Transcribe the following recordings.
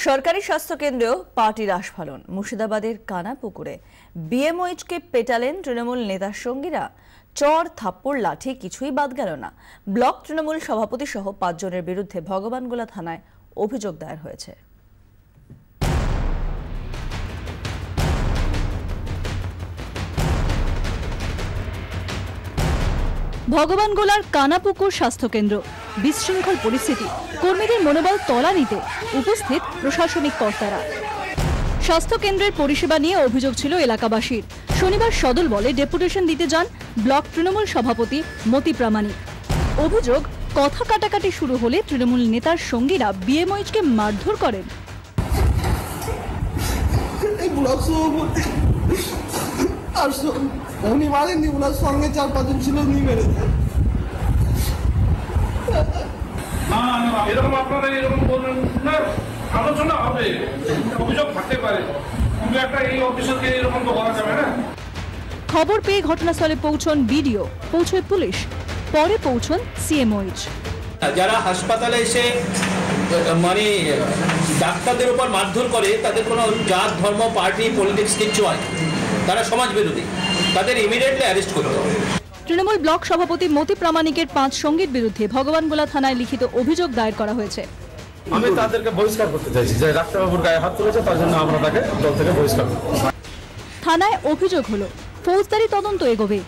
সরকারি স্বাস্থ্য কেন্দ্রেও পার্টির আস্ফালন। মুর্শিদাবাদের কানাপুকুরে বিএমওএইচকে পেটালেন তৃণমূল নেতার সঙ্গীরা। চর থাপ্পড় লাঠি কিছুই বাদ গেল না। ব্লক তৃণমূল সভাপতি সহ 5 জনের বিরুদ্ধে ভগবানগোলা থানায় অভিযোগ দায়ের হয়েছে। ভগবানগোলার কানাপুকুর স্বাস্থ্যকেন্দ্র, বিশৃঙ্খল পরিস্থিতি, কর্মীদের মনোবল তলানিতে, উপস্থিত প্রশাসনিক কর্তারা। স্বাস্থ্যকেন্দ্রের পরিষেবা নিয়ে অভিযোগ ছিল এলাকাবাসীর। শনিবার সদল বলে ডেপুটেশন দিতে যান ব্লক তৃণমূল সভাপতি মতি প্রামাণিক। অভিযোগ, কথা কাটাকাটি শুরু হলে তৃণমূল নেতার সঙ্গীরা বিএমওএইচকে মারধর করেন। উনি মারেননি, ওনার সঙ্গে 4-5 জন ছিল, উনি মেরেছে। এরকম আপনারা এরকম বলবেন না, আলোচনা হবে, অভিযোগ থাকতে পারে, কিন্তু একটা এই অফিসারকে এরকম তো বলা যাবে না। খবর পেয়ে ঘটনাস্থলে পৌঁছন বিডিও, পৌঁছয় পুলিশ, পরে পৌঁছন সিএমওএইচ। যারা হাসপাতালে এসে মানে ডাক্তারদের উপর মারধর করে, তাদের কোনো জাত, ধর্ম, পার্টি, পলিটিক্স কিচ্ছু হয়, তারা সমাজ বিরোধী, তাদের ইমিডিয়েটলি অ্যারেস্ট করতে হবে। তৃণমূল ব্লক সভাপতি মতি প্রামাণিকের 5 সঙ্গীর বিরুদ্ধে ভগবানগোলা থানায় লিখিত অভিযোগ দায়ের করা হয়েছে। আমি তাদেরকে বহিষ্কার করতে চাইছি যে ডাক্তারবাবুর গায়ে হাত তুলেছে, তার জন্য আমরা তাকে দল থেকে বহিষ্কার করব। থানায় অভিযোগ হলো ফৌজদারি তদন্ত এগোবে।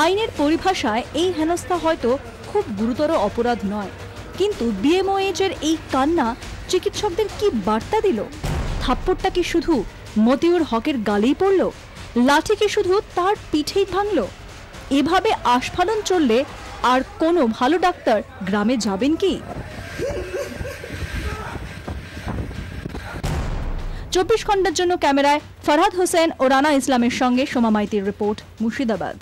আইনের পরিভাষায় এই হেনস্থা হয়তো খুব গুরুতর অপরাধ নয়, কিন্তু বিএমওএইচ এর এই কান্না চিকিৎসকদের কি বার্তা দিল? থাপ্পড়টা কি শুধু মতিউর হকের গালেই পড়ল? লাঠি কি শুধু তার পিঠেই ভাঙল? এভাবে আস্ফালন চললে আর কোনো ভালো ডাক্তার গ্রামে যাবেন কি? 24 ঘন্টার জন্য ক্যামেরায় ফরহাদ হোসেন ও রানা ইসলামের সঙ্গে সোমা মাইতির রিপোর্ট, মুর্শিদাবাদ।